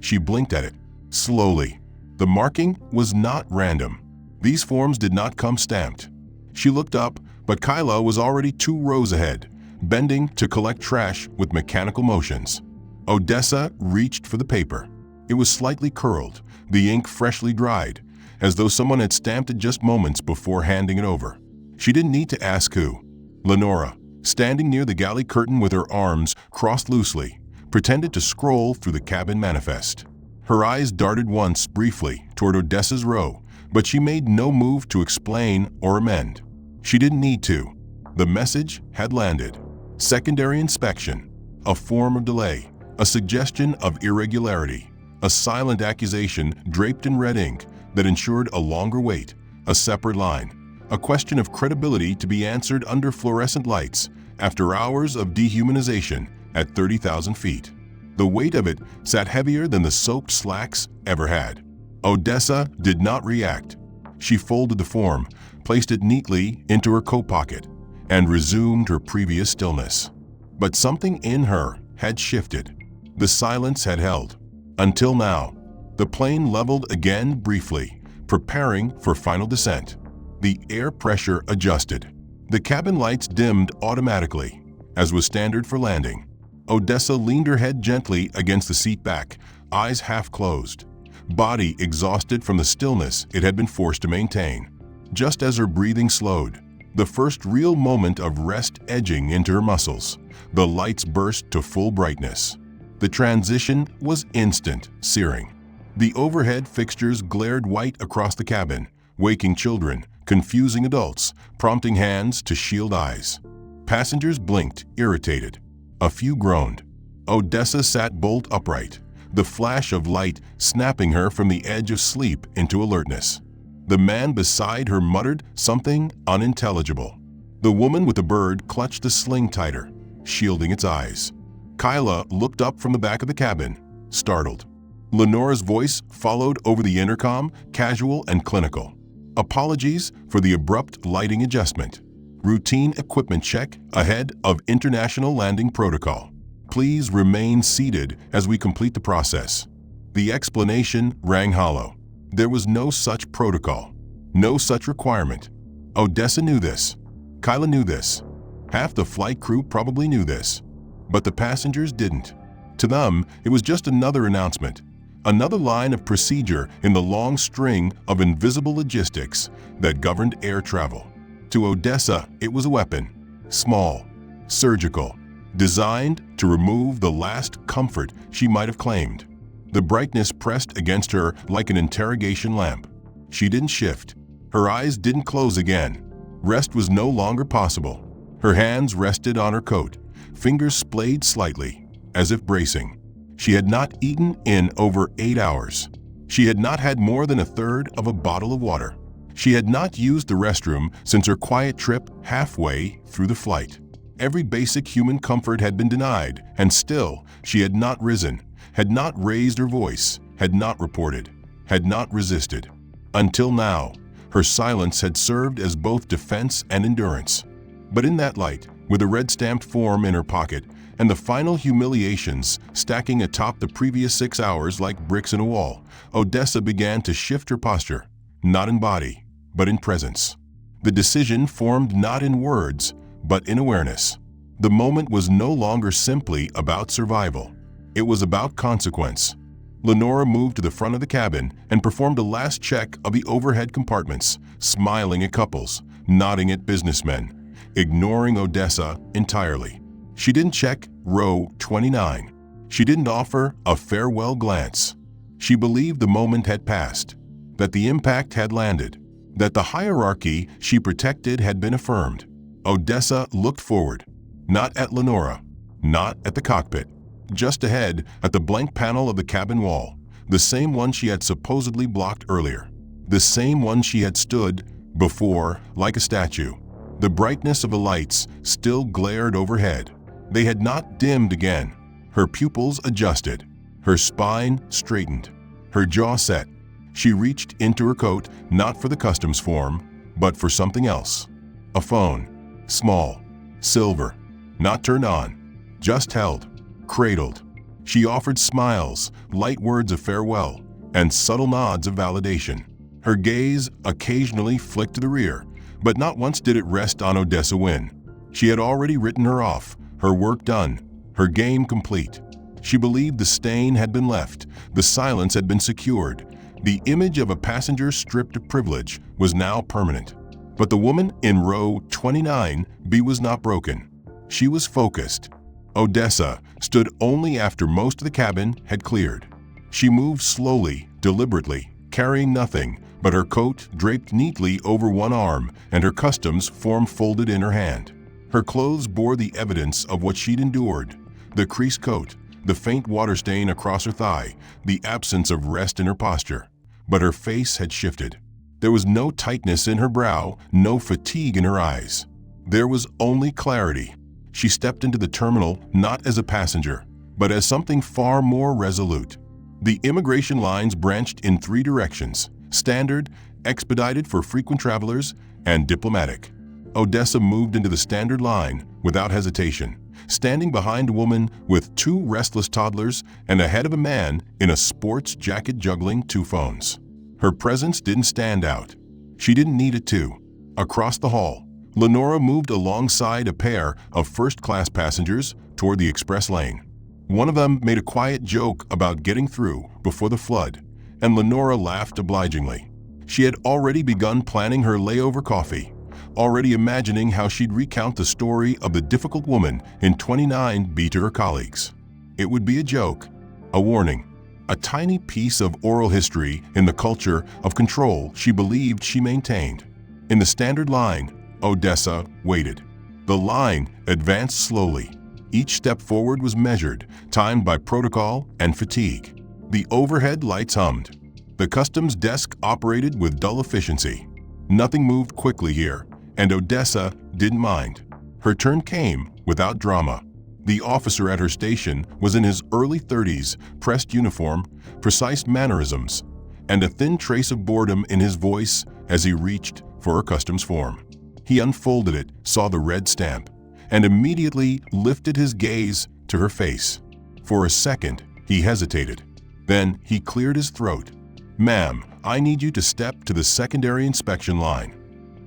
She blinked at it, slowly. The marking was not random. These forms did not come stamped. She looked up, but Kyla was already 2 rows ahead, bending to collect trash with mechanical motions. Odessa reached for the paper. It was slightly curled, the ink freshly dried, as though someone had stamped it just moments before handing it over. She didn't need to ask who. Lenora, standing near the galley curtain with her arms crossed loosely, pretended to scroll through the cabin manifest. Her eyes darted once briefly toward Odessa's row, but she made no move to explain or amend. She didn't need to. The message had landed. Secondary inspection, a form of delay, a suggestion of irregularity, a silent accusation draped in red ink that ensured a longer wait, a separate line, a question of credibility to be answered under fluorescent lights after hours of dehumanization at 30,000 feet. The weight of it sat heavier than the soaked slacks ever had. Odessa did not react. She folded the form, placed it neatly into her coat pocket, and resumed her previous stillness. But something in her had shifted. The silence had held. Until now, the plane leveled again briefly, preparing for final descent. The air pressure adjusted. The cabin lights dimmed automatically, as was standard for landing. Odessa leaned her head gently against the seat back, eyes half closed, body exhausted from the stillness it had been forced to maintain. Just as her breathing slowed, the first real moment of rest edging into her muscles, the lights burst to full brightness. The transition was instant, searing. The overhead fixtures glared white across the cabin, waking children, confusing adults, prompting hands to shield eyes. Passengers blinked, irritated. A few groaned. Odessa sat bolt upright, the flash of light snapping her from the edge of sleep into alertness. The man beside her muttered something unintelligible. The woman with the bird clutched the sling tighter, shielding its eyes. Kyla looked up from the back of the cabin, startled. Lenora's voice followed over the intercom, casual and clinical. Apologies for the abrupt lighting adjustment. Routine equipment check ahead of international landing protocol. Please remain seated as we complete the process. The explanation rang hollow. There was no such protocol, no such requirement. Odessa knew this. Kyla knew this. Half the flight crew probably knew this. But the passengers didn't. To them, it was just another announcement, another line of procedure in the long string of invisible logistics that governed air travel. To Odessa, it was a weapon, small, surgical, designed to remove the last comfort she might have claimed. The brightness pressed against her like an interrogation lamp. She didn't shift. Her eyes didn't close again. Rest was no longer possible. Her hands rested on her coat, fingers splayed slightly, as if bracing. She had not eaten in over 8 hours. She had not had more than a third of a bottle of water. She had not used the restroom since her quiet trip halfway through the flight. Every basic human comfort had been denied, and still she had not risen, had not raised her voice, had not reported, had not resisted. Until now, her silence had served as both defense and endurance. But in that light, with a red-stamped form in her pocket and the final humiliations stacking atop the previous 6 hours like bricks in a wall, Odessa began to shift her posture, not in body, but in presence. The decision formed not in words, but in awareness. The moment was no longer simply about survival. It was about consequence. Lenora moved to the front of the cabin and performed a last check of the overhead compartments, smiling at couples, nodding at businessmen, ignoring Odessa entirely. She didn't check row 29. She didn't offer a farewell glance. She believed the moment had passed, that the impact had landed, that the hierarchy she protected had been affirmed. Odessa looked forward, not at Lenora, not at the cockpit, just ahead at the blank panel of the cabin wall, the same one she had supposedly blocked earlier, the same one she had stood before like a statue. The brightness of the lights still glared overhead. They had not dimmed again. Her pupils adjusted, her spine straightened, her jaw set. She reached into her coat not for the customs form, but for something else. A phone, small, silver, not turned on, just held, cradled. She offered smiles, light words of farewell, and subtle nods of validation. Her gaze occasionally flicked to the rear, but not once did it rest on Odessa Wynne. She had already written her off, her work done, her game complete. She believed the stain had been left, the silence had been secured. The image of a passenger stripped of privilege was now permanent. But the woman in row 29B was not broken. She was focused. Odessa stood only after most of the cabin had cleared. She moved slowly, deliberately, carrying nothing but her coat draped neatly over one arm and her customs form folded in her hand. Her clothes bore the evidence of what she'd endured: the creased coat, the faint water stain across her thigh, the absence of rest in her posture. But her face had shifted. There was no tightness in her brow, no fatigue in her eyes. There was only clarity. She stepped into the terminal not as a passenger, but as something far more resolute. The immigration lines branched in 3 directions: standard, expedited for frequent travelers, and diplomatic. Odessa moved into the standard line without hesitation, standing behind a woman with 2 restless toddlers and ahead of a man in a sports jacket juggling 2 phones. Her presence didn't stand out. She didn't need it to. Across the hall, Lenora moved alongside a pair of first-class passengers toward the express lane. One of them made a quiet joke about getting through before the flood, and Lenora laughed obligingly. She had already begun planning her layover coffee, already imagining how she'd recount the story of the difficult woman in 29B to her colleagues. It would be a joke, a warning, a tiny piece of oral history in the culture of control she believed she maintained. In the standard line, Odessa waited. The line advanced slowly. Each step forward was measured, timed by protocol and fatigue. The overhead lights hummed. The customs desk operated with dull efficiency. Nothing moved quickly here, and Odessa didn't mind. Her turn came without drama. The officer at her station was in his early 30s, pressed uniform, precise mannerisms, and a thin trace of boredom in his voice as he reached for her customs form. He unfolded it, saw the red stamp, and immediately lifted his gaze to her face. For a second, he hesitated. Then he cleared his throat. "Ma'am, I need you to step to the secondary inspection line."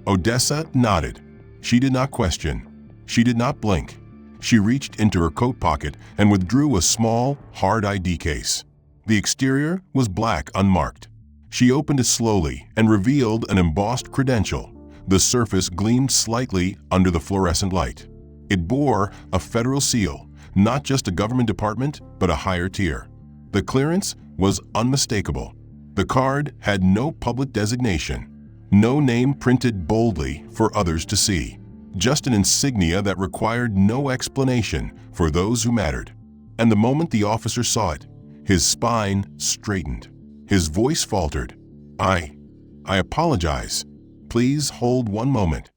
Odessa nodded. She did not question. She did not blink. She reached into her coat pocket and withdrew a small, hard ID case. The exterior was black, unmarked. She opened it slowly and revealed an embossed credential. The surface gleamed slightly under the fluorescent light. It bore a federal seal, not just a government department, but a higher tier. The clearance was unmistakable. The card had no public designation, no name printed boldly for others to see, just an insignia that required no explanation for those who mattered. And the moment the officer saw it, his spine straightened. His voice faltered. I apologize. Please hold one moment."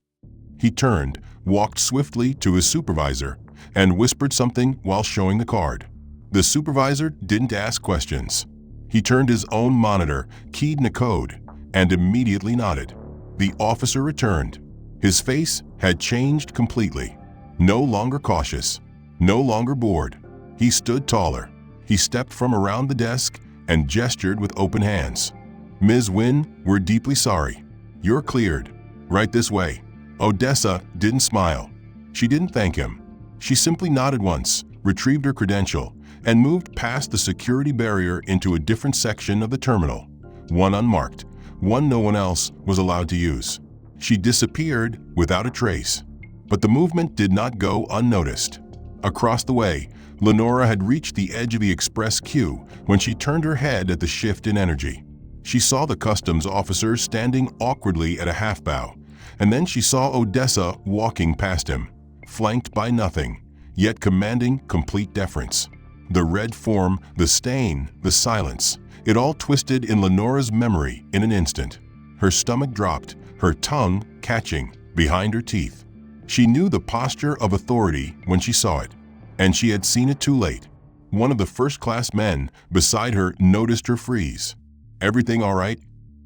He turned, walked swiftly to his supervisor, and whispered something while showing the card. The supervisor didn't ask questions. He turned his own monitor, keyed in a code, and immediately nodded. The officer returned. His face had changed completely. No longer cautious, no longer bored. He stood taller. He stepped from around the desk and gestured with open hands. "Ms. Wynn, we're deeply sorry. You're cleared. Right this way." Odessa didn't smile. She didn't thank him. She simply nodded once, retrieved her credential, and moved past the security barrier into a different section of the terminal. One unmarked, one no one else was allowed to use. She disappeared without a trace. But the movement did not go unnoticed. Across the way, Lenora had reached the edge of the express queue when she turned her head at the shift in energy. She saw the customs officer standing awkwardly at a half-bow, and then she saw Odessa walking past him, flanked by nothing, yet commanding complete deference. The red form, the stain, the silence, it all twisted in Lenora's memory in an instant. Her stomach dropped, her tongue catching behind her teeth. She knew the posture of authority when she saw it, and she had seen it too late. One of the first-class men beside her noticed her freeze. "Everything all right?"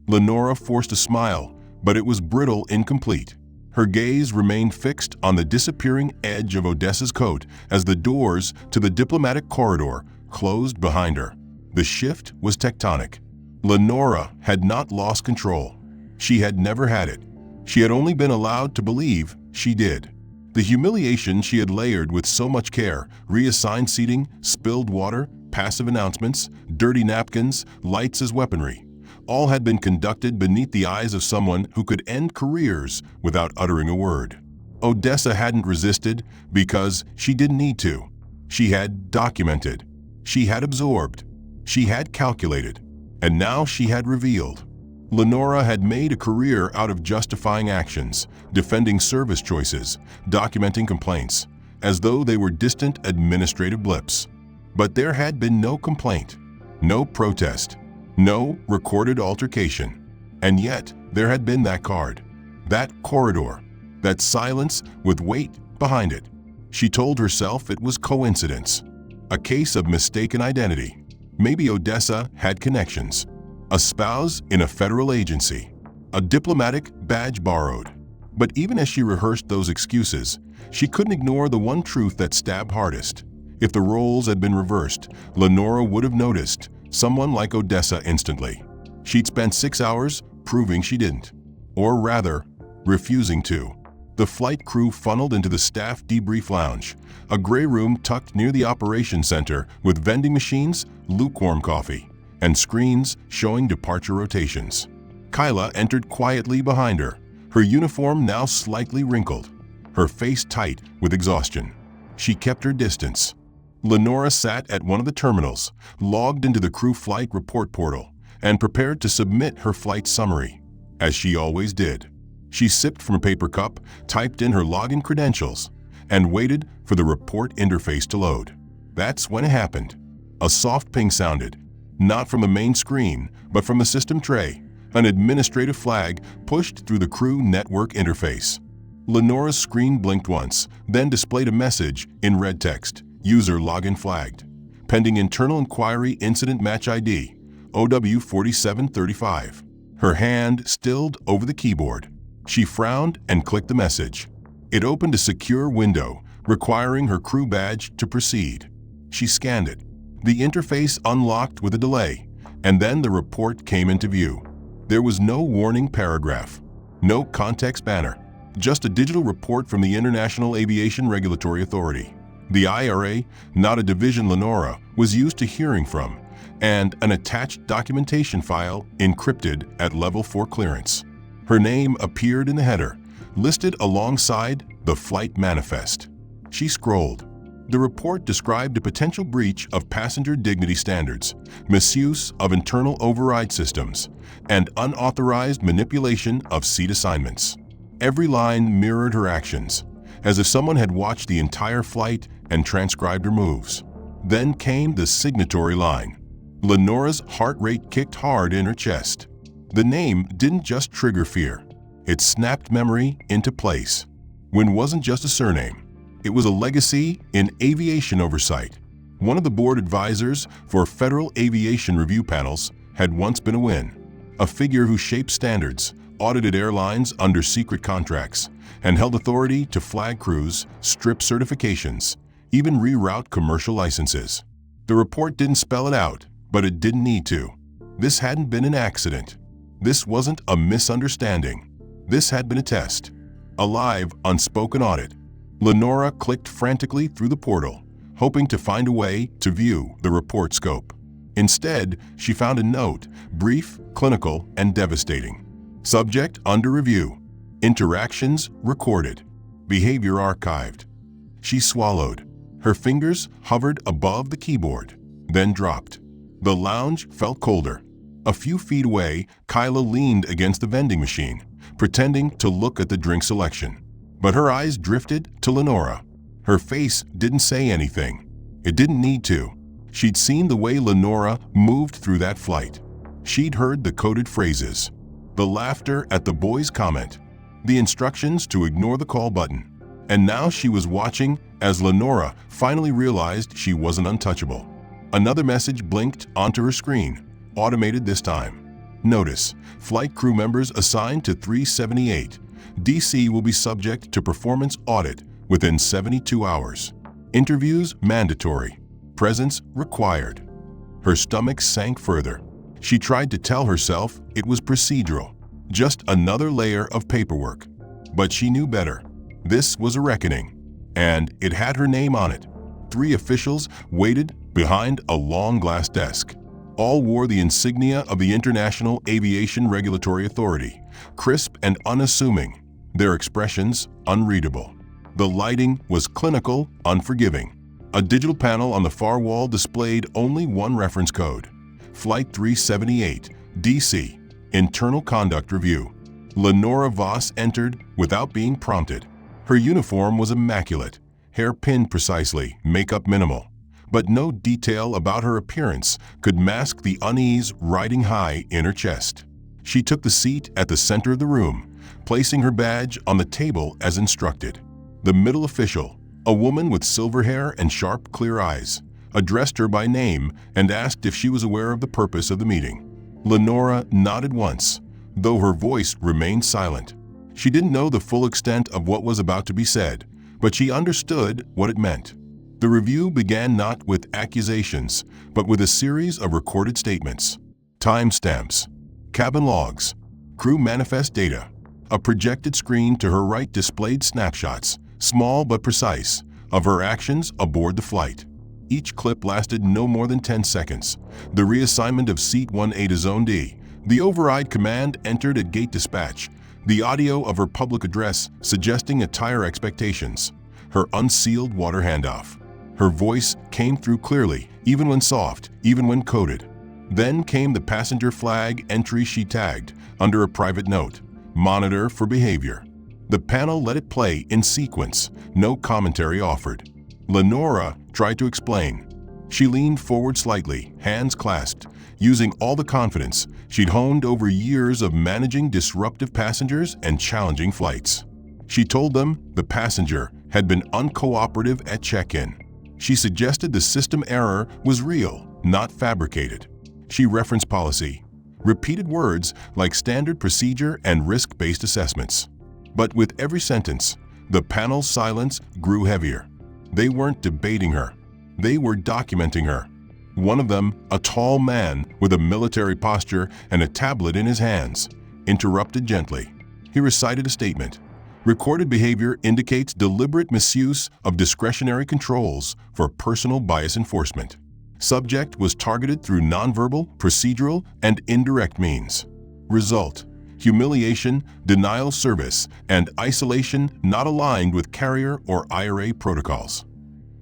Lenora forced a smile, but it was brittle, incomplete. Her gaze remained fixed on the disappearing edge of Odessa's coat as the doors to the diplomatic corridor closed behind her. The shift was tectonic. Lenora had not lost control. She had never had it. She had only been allowed to believe she did. The humiliation she had layered with so much care, reassigned seating, spilled water, passive announcements, dirty napkins, lights as weaponry, all had been conducted beneath the eyes of someone who could end careers without uttering a word. Odessa hadn't resisted because she didn't need to. She had documented. She had absorbed. She had calculated. And now she had revealed. Lenora had made a career out of justifying actions, defending service choices, documenting complaints, as though they were distant administrative blips. But there had been no complaint, no protest, no recorded altercation. And yet, there had been that card, that corridor, that silence with weight behind it. She told herself it was coincidence, a case of mistaken identity. Maybe Odessa had connections. A spouse in a federal agency, a diplomatic badge borrowed. But even as she rehearsed those excuses, she couldn't ignore the one truth that stabbed hardest. If the roles had been reversed, Lenora would have noticed someone like Odessa instantly. She'd spent 6 hours proving she didn't, or rather, refusing to. The flight crew funneled into the staff debrief lounge, a gray room tucked near the operations center with vending machines, lukewarm coffee, and screens showing departure rotations. Kyla entered quietly behind her, her uniform now slightly wrinkled, her face tight with exhaustion. She kept her distance. Lenora sat at one of the terminals, logged into the crew flight report portal, and prepared to submit her flight summary, as she always did. She sipped from a paper cup, typed in her login credentials, and waited for the report interface to load. That's when it happened. A soft ping sounded, not from the main screen, but from the system tray. An administrative flag pushed through the crew network interface. Lenora's screen blinked once, then displayed a message in red text. User login flagged. Pending internal inquiry incident match ID, OW4735. Her hand stilled over the keyboard. She frowned and clicked the message. It opened a secure window, requiring her crew badge to proceed. She scanned it. The interface unlocked with a delay, and then the report came into view. There was no warning paragraph, no context banner, just a digital report from the International Aviation Regulatory Authority. The IRA, not a division Lenora was used to hearing from, and an attached documentation file encrypted at level 4 clearance. Her name appeared in the header, listed alongside the flight manifest. She scrolled. The report described a potential breach of passenger dignity standards, misuse of internal override systems, and unauthorized manipulation of seat assignments. Every line mirrored her actions, as if someone had watched the entire flight and transcribed her moves. Then came the signatory line. Lenora's heart rate kicked hard in her chest. The name didn't just trigger fear. It snapped memory into place. Wynne wasn't just a surname. It was a legacy in aviation oversight. One of the board advisors for federal aviation review panels had once been a Wynne, a figure who shaped standards, audited airlines under secret contracts, and held authority to flag crews, strip certifications, even reroute commercial licenses. The report didn't spell it out, but it didn't need to. This hadn't been an accident. This wasn't a misunderstanding. This had been a test. A live, unspoken audit. Lenora clicked frantically through the portal, hoping to find a way to view the report scope. Instead, she found a note, brief, clinical, and devastating. Subject under review. Interactions recorded. Behavior archived. She swallowed. Her fingers hovered above the keyboard, then dropped. The lounge felt colder. A few feet away, Kyla leaned against the vending machine, pretending to look at the drink selection. But her eyes drifted to Lenora. Her face didn't say anything. It didn't need to. She'd seen the way Lenora moved through that flight. She'd heard the coded phrases, the laughter at the boy's comment, the instructions to ignore the call button. And now she was watching as Lenora finally realized she wasn't untouchable. Another message blinked onto her screen, automated this time. Notice, flight crew members assigned to 378. DC will be subject to performance audit within 72 hours. Interviews mandatory. Presence required. Her stomach sank further. She tried to tell herself it was procedural, just another layer of paperwork. But she knew better. This was a reckoning, and it had her name on it. 3 officials waited behind a long glass desk. All wore the insignia of the International Aviation Regulatory Authority, crisp and unassuming, their expressions unreadable. The lighting was clinical, unforgiving. A digital panel on the far wall displayed only one reference code: Flight 378, DC, Internal Conduct Review. Lenora Voss entered without being prompted. Her uniform was immaculate, hair pinned precisely, makeup minimal. But no detail about her appearance could mask the unease riding high in her chest. She took the seat at the center of the room, placing her badge on the table as instructed. The middle official, a woman with silver hair and sharp, clear eyes, addressed her by name and asked if she was aware of the purpose of the meeting. Lenora nodded once, though her voice remained silent. She didn't know the full extent of what was about to be said, but she understood what it meant. The review began not with accusations, but with a series of recorded statements, timestamps, cabin logs, crew manifest data. A projected screen to her right displayed snapshots, small but precise, of her actions aboard the flight. Each clip lasted no more than 10 seconds. The reassignment of Seat 1A to Zone D, the override command entered at gate dispatch, the audio of her public address suggesting attire expectations, her unsealed water handoff. Her voice came through clearly, even when soft, even when coded. Then came the passenger flag entry she tagged under a private note: Monitor for behavior. The panel let it play in sequence, no commentary offered. Lenora tried to explain. She leaned forward slightly, hands clasped, using all the confidence she'd honed over years of managing disruptive passengers and challenging flights. She told them the passenger had been uncooperative at check-in. She suggested the system error was real, not fabricated. She referenced policy, repeated words like standard procedure and risk-based assessments. But with every sentence, the panel's silence grew heavier. They weren't debating her. They were documenting her. One of them, a tall man with a military posture and a tablet in his hands, interrupted gently. He recited a statement. Recorded behavior indicates deliberate misuse of discretionary controls for personal bias enforcement. Subject was targeted through nonverbal, procedural, and indirect means. Result: humiliation, denial of service, and isolation not aligned with carrier or IRA protocols.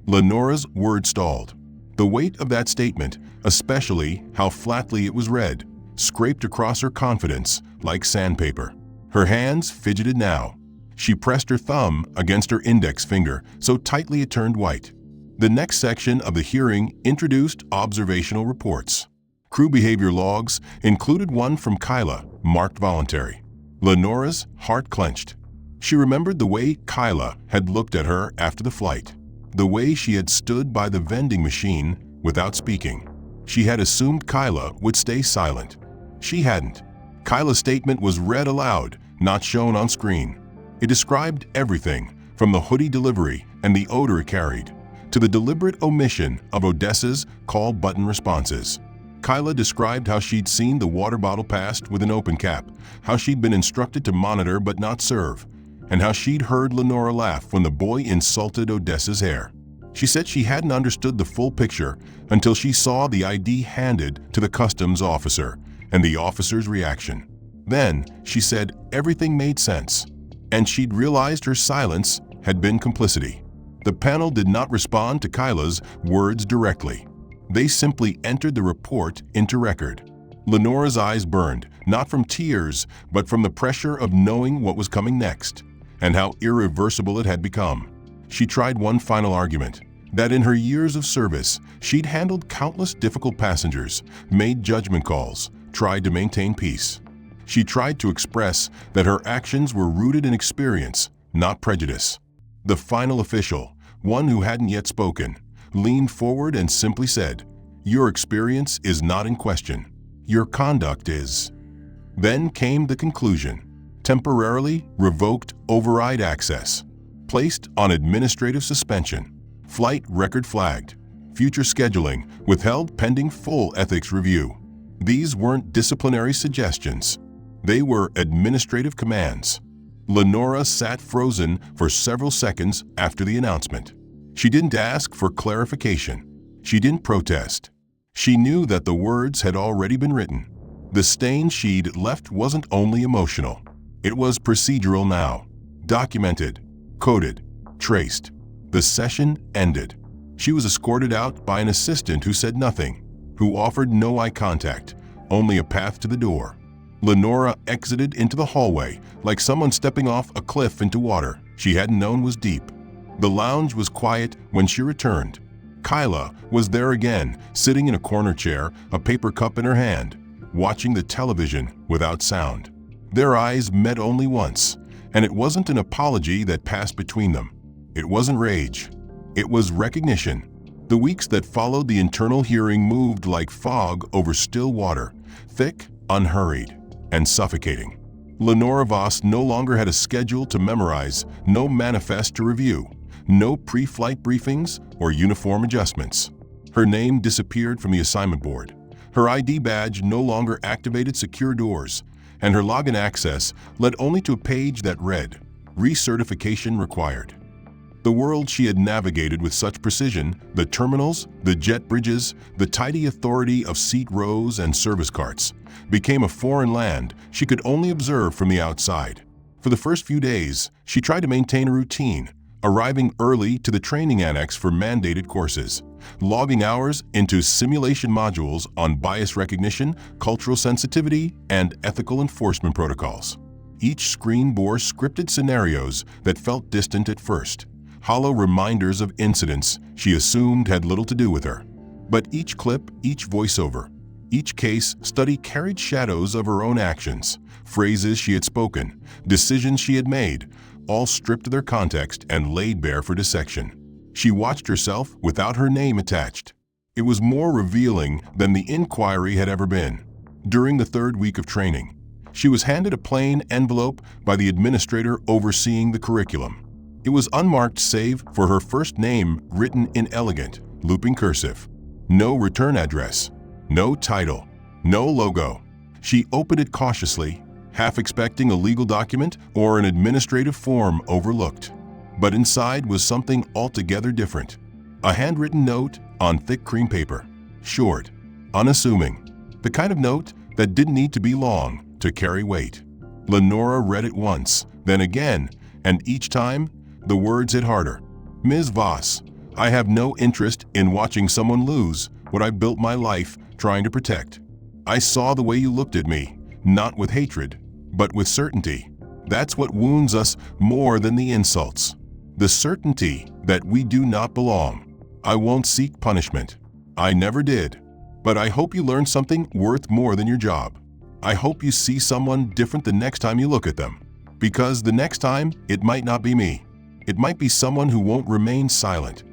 Lenora's word stalled. The weight of that statement, especially how flatly it was read, scraped across her confidence like sandpaper. Her hands fidgeted now. She pressed her thumb against her index finger so tightly it turned white. The next section of the hearing introduced observational reports. Crew behavior logs included one from Kyla, marked voluntary. Lenora's heart clenched. She remembered the way Kyla had looked at her after the flight, the way she had stood by the vending machine without speaking. She had assumed Kyla would stay silent. She hadn't. Kyla's statement was read aloud, not shown on screen. It described everything, from the hoodie delivery and the odor it carried, to the deliberate omission of Odessa's call button responses. Kyla described how she'd seen the water bottle passed with an open cap, how she'd been instructed to monitor but not serve, and how she'd heard Lenora laugh when the boy insulted Odessa's hair. She said she hadn't understood the full picture until she saw the ID handed to the customs officer and the officer's reaction. Then, she said everything made sense, and she'd realized her silence had been complicity. The panel did not respond to Kyla's words directly. They simply entered the report into record. Lenora's eyes burned, not from tears, but from the pressure of knowing what was coming next, and how irreversible it had become. She tried one final argument, that in her years of service, she'd handled countless difficult passengers, made judgment calls, tried to maintain peace. She tried to express that her actions were rooted in experience, not prejudice. The final official, one who hadn't yet spoken, leaned forward and simply said, "Your experience is not in question. Your conduct is." Then came the conclusion. Temporarily revoked override access. Placed on administrative suspension. Flight record flagged. Future scheduling withheld pending full ethics review. These weren't disciplinary suggestions. They were administrative commands. Lenora sat frozen for several seconds after the announcement. She didn't ask for clarification. She didn't protest. She knew that the words had already been written. The stain she'd left wasn't only emotional. It was procedural now. Documented, coded, traced. The session ended. She was escorted out by an assistant who said nothing, who offered no eye contact, only a path to the door. Lenora exited into the hallway like someone stepping off a cliff into water she hadn't known was deep. The lounge was quiet when she returned. Kyla was there again, sitting in a corner chair, a paper cup in her hand, watching the television without sound. Their eyes met only once, and it wasn't an apology that passed between them. It wasn't rage. It was recognition. The weeks that followed the internal hearing moved like fog over still water, thick, unhurried, and suffocating. Lenora Wacth no longer had a schedule to memorize, no manifest to review, no pre-flight briefings or uniform adjustments. Her name disappeared from the assignment board. Her ID badge no longer activated secure doors, and her login access led only to a page that read, "Recertification required." The world she had navigated with such precision, the terminals, the jet bridges, the tidy authority of seat rows and service carts, became a foreign land she could only observe from the outside. For the first few days, she tried to maintain a routine, arriving early to the training annex for mandated courses, logging hours into simulation modules on bias recognition, cultural sensitivity, and ethical enforcement protocols. Each screen bore scripted scenarios that felt distant at first, hollow reminders of incidents she assumed had little to do with her. But each clip, each voiceover, each case study carried shadows of her own actions, phrases she had spoken, decisions she had made, all stripped of their context and laid bare for dissection. She watched herself without her name attached. It was more revealing than the inquiry had ever been. During the third week of training, she was handed a plain envelope by the administrator overseeing the curriculum. It was unmarked save for her first name written in elegant, looping cursive. No return address, no title, no logo. She opened it cautiously, half expecting a legal document or an administrative form overlooked. But inside was something altogether different. A handwritten note on thick cream paper, short, unassuming, the kind of note that didn't need to be long to carry weight. Lenora read it once, then again, and each time, the words hit harder. "Ms. Voss, I have no interest in watching someone lose what I've built my life trying to protect. I saw the way you looked at me, not with hatred, but with certainty. That's what wounds us more than the insults. The certainty that we do not belong. I won't seek punishment. I never did. But I hope you learn something worth more than your job. I hope you see someone different the next time you look at them. Because the next time, it might not be me. It might be someone who won't remain silent.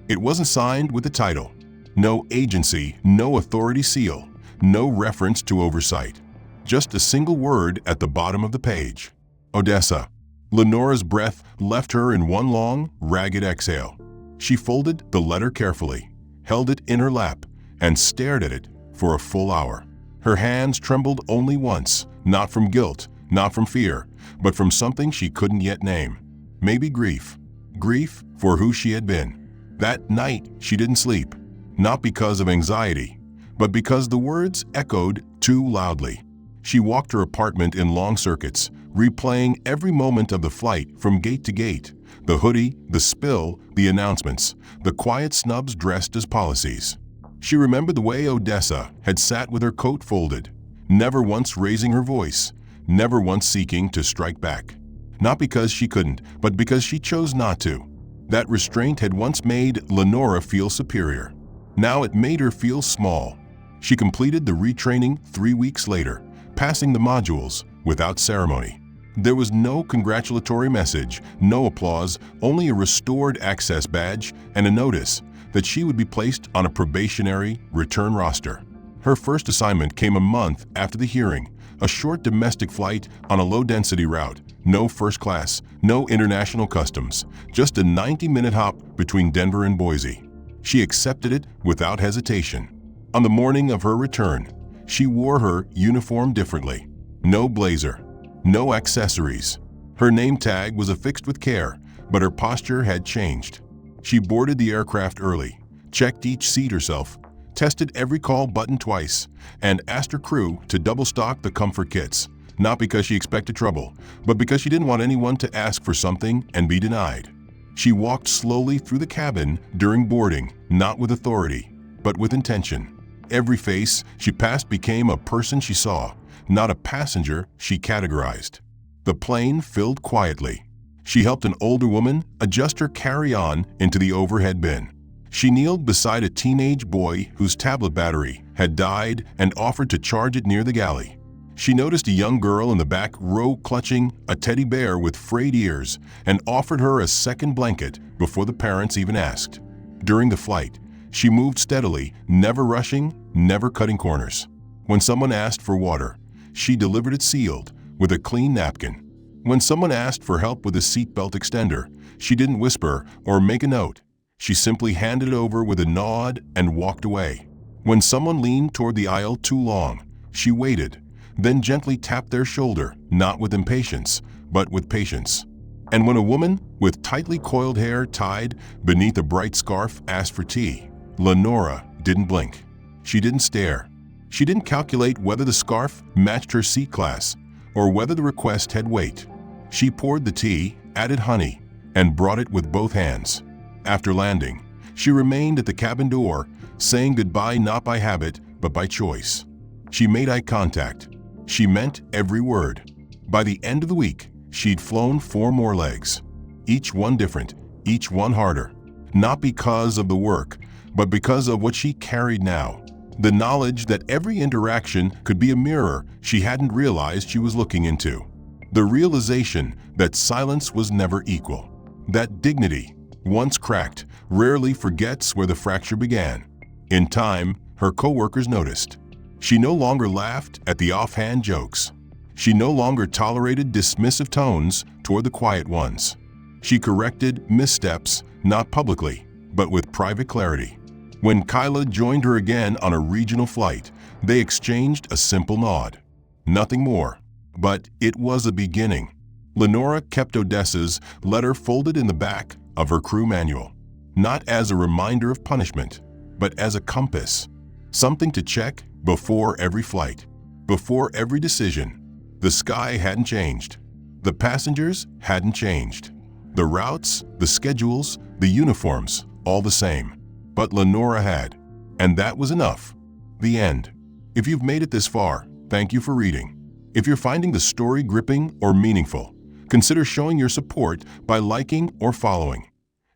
It wasn't signed with a title. No agency, no authority seal, no reference to oversight. Just a single word at the bottom of the page. Odessa. Lenora's breath left her in one long, ragged exhale. She folded the letter carefully, held it in her lap, and stared at it for a full hour. Her hands trembled only once, not from guilt, not from fear, but from something she couldn't yet name. Maybe grief. Grief for who she had been. That night, she didn't sleep, not because of anxiety, but because the words echoed too loudly. She walked her apartment in long circuits, replaying every moment of the flight from gate to gate, the hoodie, the spill, the announcements, the quiet snubs dressed as policies. She remembered the way Odessa had sat with her coat folded, never once raising her voice, never once seeking to strike back. Not because she couldn't, but because she chose not to. That restraint had once made Lenora feel superior. Now it made her feel small. She completed the retraining 3 weeks later, passing the modules without ceremony. There was no congratulatory message, no applause, only a restored access badge and a notice that she would be placed on a probationary return roster. Her first assignment came a month after the hearing, a short domestic flight on a low-density route, no first class, no international customs, just a 90-minute hop between Denver and Boise. She accepted it without hesitation. On the morning of her return, she wore her uniform differently. No blazer, no accessories. Her name tag was affixed with care, but her posture had changed. She boarded the aircraft early, checked each seat herself, tested every call button twice, and asked her crew to double-stock the comfort kits, not because she expected trouble, but because she didn't want anyone to ask for something and be denied. She walked slowly through the cabin during boarding, not with authority, but with intention. Every face she passed became a person she saw, not a passenger she categorized. The plane filled quietly. She helped an older woman adjust her carry-on into the overhead bin. She kneeled beside a teenage boy whose tablet battery had died and offered to charge it near the galley. She noticed a young girl in the back row clutching a teddy bear with frayed ears and offered her a second blanket before the parents even asked. During the flight, she moved steadily, never rushing, never cutting corners. When someone asked for water, she delivered it sealed with a clean napkin. When someone asked for help with a seatbelt extender, she didn't whisper or make a note. She simply handed it over with a nod and walked away. When someone leaned toward the aisle too long, she waited, then gently tapped their shoulder, not with impatience, but with patience. And when a woman with tightly coiled hair tied beneath a bright scarf asked for tea, Lenora didn't blink. She didn't stare. She didn't calculate whether the scarf matched her seat class or whether the request had weight. She poured the tea, added honey, and brought it with both hands. After landing, she remained at the cabin door, saying goodbye not by habit, but by choice. She made eye contact. She meant every word. By the end of the week, she'd flown 4 more legs. Each one different, each one harder. Not because of the work, but because of what she carried now. The knowledge that every interaction could be a mirror she hadn't realized she was looking into. The realization that silence was never equal. That dignity, once cracked, rarely forgets where the fracture began. In time, her coworkers noticed. She no longer laughed at the offhand jokes. She no longer tolerated dismissive tones toward the quiet ones. She corrected missteps, not publicly, but with private clarity. When Kyla joined her again on a regional flight, they exchanged a simple nod. Nothing more, but it was a beginning. Lenora kept Odessa's letter folded in the back of her crew manual, not as a reminder of punishment, but as a compass, something to check before every flight, before every decision. The sky hadn't changed. The passengers hadn't changed. The routes, the schedules, the uniforms, all the same. But Lenora had. And that was enough. The end. If you've made it this far, thank you for reading. If you're finding the story gripping or meaningful, consider showing your support by liking or following.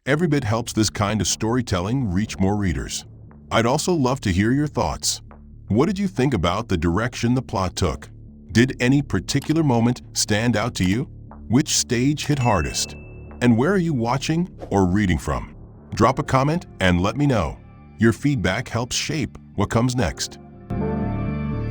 Every bit helps this kind of storytelling reach more readers. I'd also love to hear your thoughts. What did you think about the direction the plot took? Did any particular moment stand out to you? Which stage hit hardest? And where are you watching or reading from? Drop a comment and let me know. Your feedback helps shape what comes next.